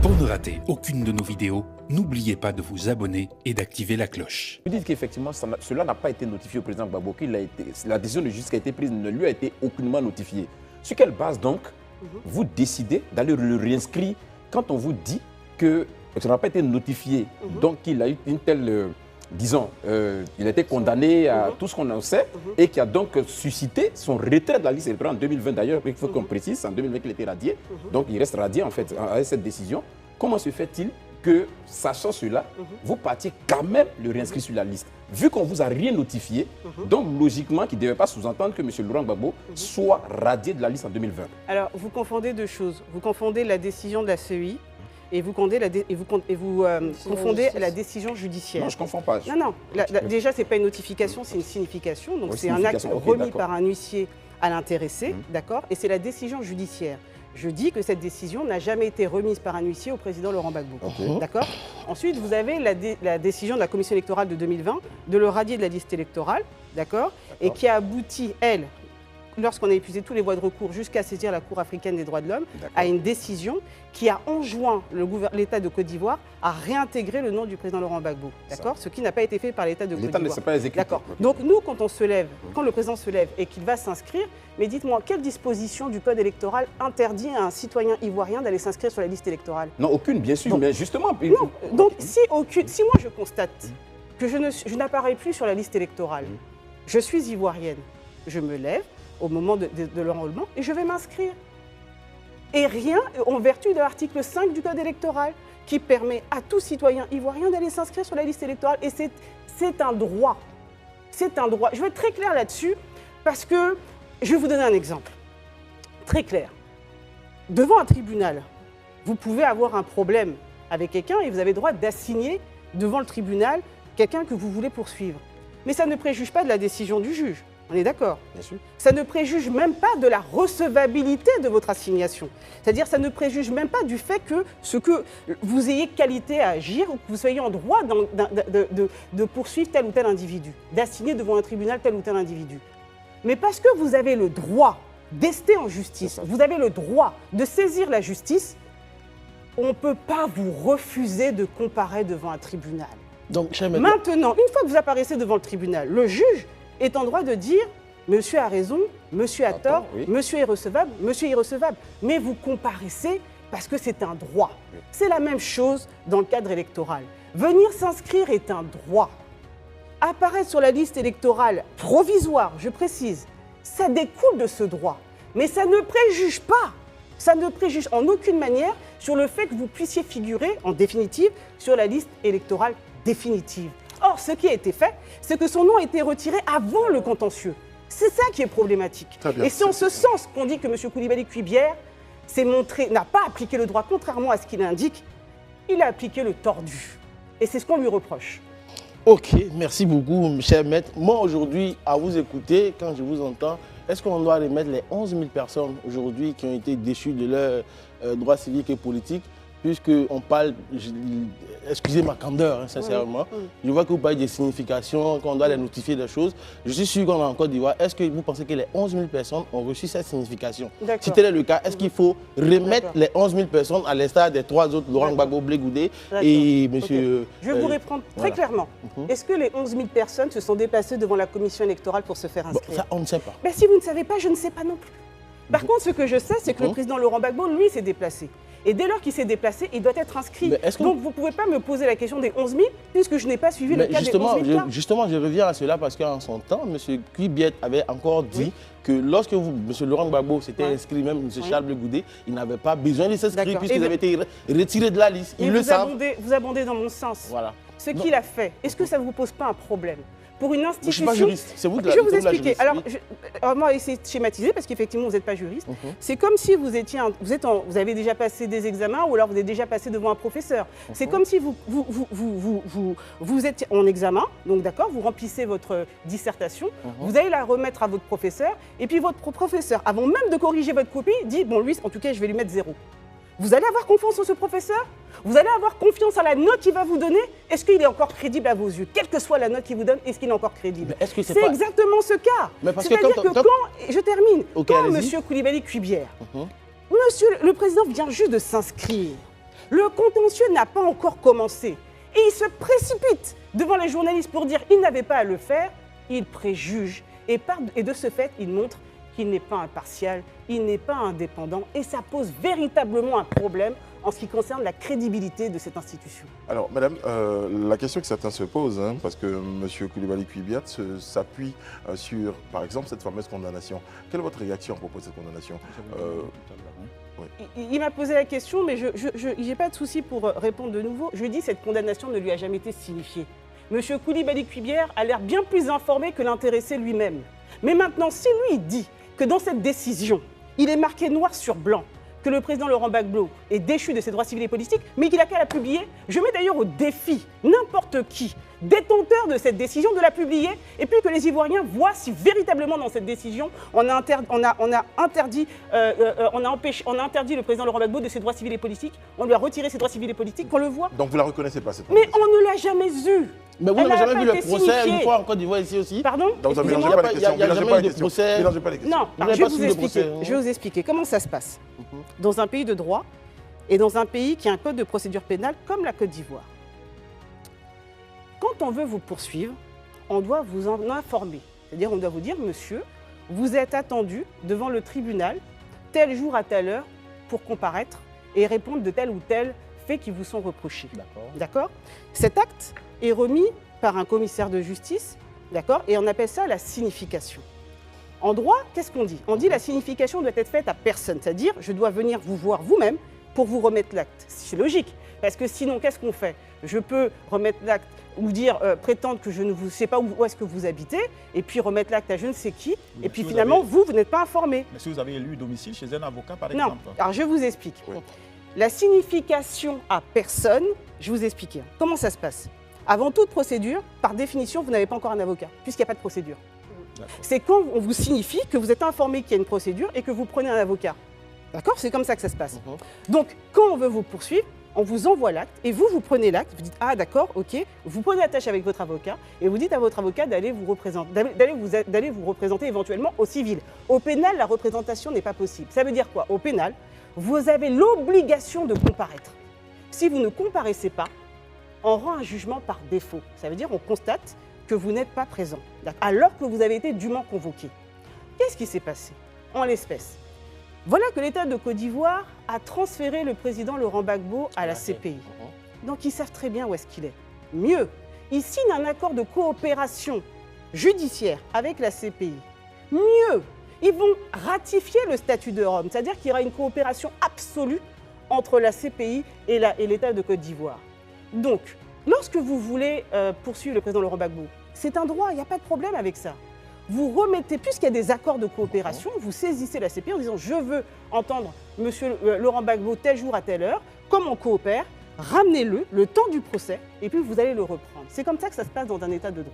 Pour ne rater aucune de nos vidéos, n'oubliez pas de vous abonner et d'activer la cloche. Vous dites qu'effectivement, cela n'a pas été notifié au président Gbagbo, la décision de justice qui a été prise ne lui a été aucunement notifiée. Sur quelle base donc vous décidez d'aller le réinscrire quand on vous dit que ça n'a pas été notifié, donc qu'il a eu une telle, disons, il a été condamné à tout ce qu'on en sait et qui a donc suscité son retrait de la liste électorale en 2020 d'ailleurs, il faut qu'on précise, en 2020 qu'il était radié, donc il reste radié en fait avec cette décision. Comment se fait-il que, sachant cela, vous partiez quand même le réinscrire sur la liste? Vu qu'on ne vous a rien notifié, donc logiquement, qu'il ne devait pas sous-entendre que M. Laurent Gbagbo soit radié de la liste en 2020. Alors, vous confondez deux choses. Vous confondez la décision de la CEI et vous confondez la décision judiciaire. Non, je ne confonds pas. Non. Déjà, ce n'est pas une notification, c'est une signification. Donc, c'est un acte remis par un huissier à l'intéressé, d'accord? Et c'est la décision judiciaire. Je dis que cette décision n'a jamais été remise par un huissier au président Laurent Gbagbo. D'accord? Ensuite, vous avez la décision de la commission électorale de 2020 de le radier de la liste électorale, d'accord? Et qui a abouti, elle, lorsqu'on a épuisé tous les voies de recours jusqu'à saisir la Cour africaine des droits de l'homme, à une décision qui a enjoint l'État de Côte d'Ivoire à réintégrer le nom du président Laurent Gbagbo. D'accord? Ce qui n'a pas été fait par l'État de Côte d'Ivoire. L'État ne s'est pas exécuté. D'accord. Donc nous, quand on se lève, quand le président se lève et qu'il va s'inscrire, mais dites-moi, quelle disposition du code électoral interdit à un citoyen ivoirien d'aller s'inscrire sur la liste électorale? Non, aucune, bien sûr, mais justement... Non, donc si moi je constate que je n'apparais plus sur la liste électorale, je suis ivoirienne, je me lève au moment de l'enrôlement et je vais m'inscrire. Et rien en vertu de l'article 5 du code électoral qui permet à tout citoyen ivoirien d'aller s'inscrire sur la liste électorale. Et c'est un droit. C'est un droit. Je vais être très clair là-dessus parce que je vais vous donner un exemple. Très clair. Devant un tribunal, vous pouvez avoir un problème avec quelqu'un et vous avez le droit d'assigner devant le tribunal quelqu'un que vous voulez poursuivre. Mais ça ne préjuge pas de la décision du juge. On est d'accord? Bien sûr. Ça ne préjuge même pas de la recevabilité de votre assignation. C'est-à-dire ça ne préjuge même pas du fait que vous ayez qualité à agir ou que vous soyez en droit de poursuivre tel ou tel individu, d'assigner devant un tribunal tel ou tel individu. Mais parce que vous avez le droit d'ester en justice, vous avez le droit de saisir la justice, on ne peut pas vous refuser de comparaître devant un tribunal. Donc, maintenant, une fois que vous apparaissez devant le tribunal, le juge est en droit de dire « Monsieur a raison, monsieur a tort, monsieur est recevable, monsieur est irrecevable ». Mais vous comparaissez parce que c'est un droit. C'est la même chose dans le cadre électoral. Venir s'inscrire est un droit. Apparaître sur la liste électorale provisoire, je précise, ça découle de ce droit. Mais ça ne préjuge pas, ça ne préjuge en aucune manière sur le fait que vous puissiez figurer, en définitive, sur la liste électorale définitive. Or, ce qui a été fait, c'est que son nom a été retiré avant le contentieux. C'est ça qui est problématique. Et c'est en ce sens qu'on dit que M. Koulibaly Kuibière n'a pas appliqué le droit, contrairement à ce qu'il indique, il a appliqué le tordu. Et c'est ce qu'on lui reproche. Ok, merci beaucoup, cher maître. Moi, aujourd'hui, à vous écouter, quand je vous entends, est-ce qu'on doit remettre les 11 000 personnes aujourd'hui qui ont été déchues de leurs droits civiques et politiques? Puisqu'on parle, excusez ma candeur, hein, sincèrement, je vois que vous parlez des significations, qu'on doit les notifier des choses. Je suis sûr qu'on est en Côte d'Ivoire. Est-ce que vous pensez que les 11 000 personnes ont reçu cette signification? Si tel est le cas, est-ce qu'il faut remettre les 11 000 personnes à l'instar des trois autres, Laurent Gbagbo, Blé Goudé et monsieur... Je vais vous répondre très clairement. Est-ce que les 11 000 personnes se sont déplacées devant la commission électorale pour se faire inscrire? Ça, on ne sait pas. Ben, si vous ne savez pas, je ne sais pas non plus. Par contre, ce que je sais, c'est que le président Laurent Gbagbo, lui, s'est déplacé. Et dès lors qu'il s'est déplacé, il doit être inscrit. Donc vous ne pouvez pas me poser la question des 11 000, puisque je n'ai pas suivi le cas des 11 000 cas. Justement, je reviens à cela parce qu'en son temps, M. Kuibière avait encore dit que lorsque M. Laurent Gbagbo s'était inscrit, même M. Charles Blé Goudé, il n'avait pas besoin de s'inscrire puisqu'il avait été retiré de la liste. Il le savent. Vous abondez dans mon sens. Voilà. Ce qu'il a fait, est-ce que ça ne vous pose pas un problème? Pour une institution... Je ne suis pas juriste, c'est vous qui Je vais vous expliquer. Alors, on va essayer de schématiser parce qu'effectivement, vous n'êtes pas juriste. C'est comme si vous avez déjà passé des examens ou alors vous êtes déjà passé devant un professeur. C'est comme si vous êtes en examen, donc d'accord, vous remplissez votre dissertation, vous allez la remettre à votre professeur et puis votre professeur, avant même de corriger votre copie, dit « Bon, lui, en tout cas, je vais lui mettre 0 ». Vous allez avoir confiance en ce professeur? Vous allez avoir confiance à la note qu'il va vous donner? Est-ce qu'il est encore crédible à vos yeux? Quelle que soit la note qu'il vous donne, est-ce qu'il est encore crédible? C'est exactement ce cas. C'est-à-dire que quand... Je termine. Quand M. Koulibaly Kuibière, monsieur le président vient juste de s'inscrire, Le contentieux n'a pas encore commencé. Et il se précipite devant les journalistes pour dire qu'il n'avait pas à le faire. Il préjuge. Et de ce fait, il montre qu'il n'est pas impartial, il n'est pas indépendant. Et ça pose véritablement un problème en ce qui concerne la crédibilité de cette institution. Alors, madame, la question que certains se posent, parce que M. Coulibaly Kuibiat s'appuie sur, par exemple, cette fameuse condamnation. Quelle est votre réaction à propos de cette condamnation Il m'a posé la question, mais je n'ai pas de souci pour répondre de nouveau. Je lui dis que cette condamnation ne lui a jamais été signifiée. M. Coulibaly Kuibiat a l'air bien plus informé que l'intéressé lui-même. Mais maintenant, si lui dit que dans cette décision, il est marqué noir sur blanc que le président Laurent Gbagbo est déchu de ses droits civils et politiques, mais qu'il n'a qu'à la publier. Je mets d'ailleurs au défi n'importe qui, détenteur de cette décision, de la publier, et puis que les Ivoiriens voient si véritablement dans cette décision, on a interdit le président Laurent Gbagbo de ses droits civils et politiques, on lui a retiré ses droits civils et politiques, qu'on le voit. Donc vous ne la reconnaissez pas, cette Mais on ne l'a jamais eu. Mais vous n'avez jamais vu le procès une fois en Côte d'Ivoire ici aussi? Pardon? Donc vous ne mélangez pas les questions. Il n'y a jamais eu de procès. Mélangez pas les questions. Non, je vais vous expliquer comment ça se passe. Dans un pays de droit et dans un pays qui a un code de procédure pénale comme la Côte d'Ivoire. Quand on veut vous poursuivre, on doit vous en informer. C'est-à-dire on doit vous dire, monsieur, vous êtes attendu devant le tribunal tel jour à telle heure pour comparaître et répondre de tel ou tel fait qui vous sont reprochés. D'accord. Cet acte est remis par un commissaire de justice, d'accord, et on appelle ça la signification. En droit, qu'est-ce qu'on dit? On dit la signification doit être faite à personne, c'est-à-dire je dois venir vous voir vous-même pour vous remettre l'acte. C'est logique, parce que sinon, qu'est-ce qu'on fait? Je peux remettre l'acte ou dire, prétendre que je ne sais pas où est-ce que vous habitez, et puis remettre l'acte à je ne sais qui, oui, et puis si finalement, vous n'êtes pas informé. Mais si vous avez élu domicile chez un avocat, par non. exemple? Alors je vous explique. Oui. La signification à personne, je vais vous expliquer. Comment ça se passe? Avant toute procédure, par définition, vous n'avez pas encore un avocat, puisqu'il n'y a pas de procédure. C'est quand on vous signifie que vous êtes informé qu'il y a une procédure et que vous prenez un avocat. D'accord? C'est comme ça que ça se passe. Donc, quand on veut vous poursuivre, on vous envoie l'acte et vous prenez l'acte, vous dites « Ah d'accord, ok », vous prenez la tâche avec votre avocat et vous dites à votre avocat d'aller vous représenter éventuellement au civil. Au pénal, la représentation n'est pas possible. Ça veut dire quoi? Au pénal, vous avez l'obligation de comparaître. Si vous ne comparaissez pas, on rend un jugement par défaut. Ça veut dire qu'on constate que vous n'êtes pas présent, alors que vous avez été dûment convoqué. Qu'est-ce qui s'est passé en l'espèce? Voilà que l'État de Côte d'Ivoire a transféré le président Laurent Gbagbo à la CPI. Donc ils savent très bien où est-ce qu'il est. Mieux, ils signent un accord de coopération judiciaire avec la CPI. Mieux, ils vont ratifier le statut de Rome, c'est-à-dire qu'il y aura une coopération absolue entre la CPI et l'État de Côte d'Ivoire. Donc, lorsque vous voulez poursuivre le président Laurent Gbagbo, c'est un droit, il n'y a pas de problème avec ça. Vous remettez, puisqu'il y a des accords de coopération, vous saisissez la CPI en disant « Je veux entendre M. Laurent Gbagbo tel jour à telle heure, comme on coopère, ramenez-le le temps du procès et puis vous allez le reprendre ». C'est comme ça que ça se passe dans un état de droit.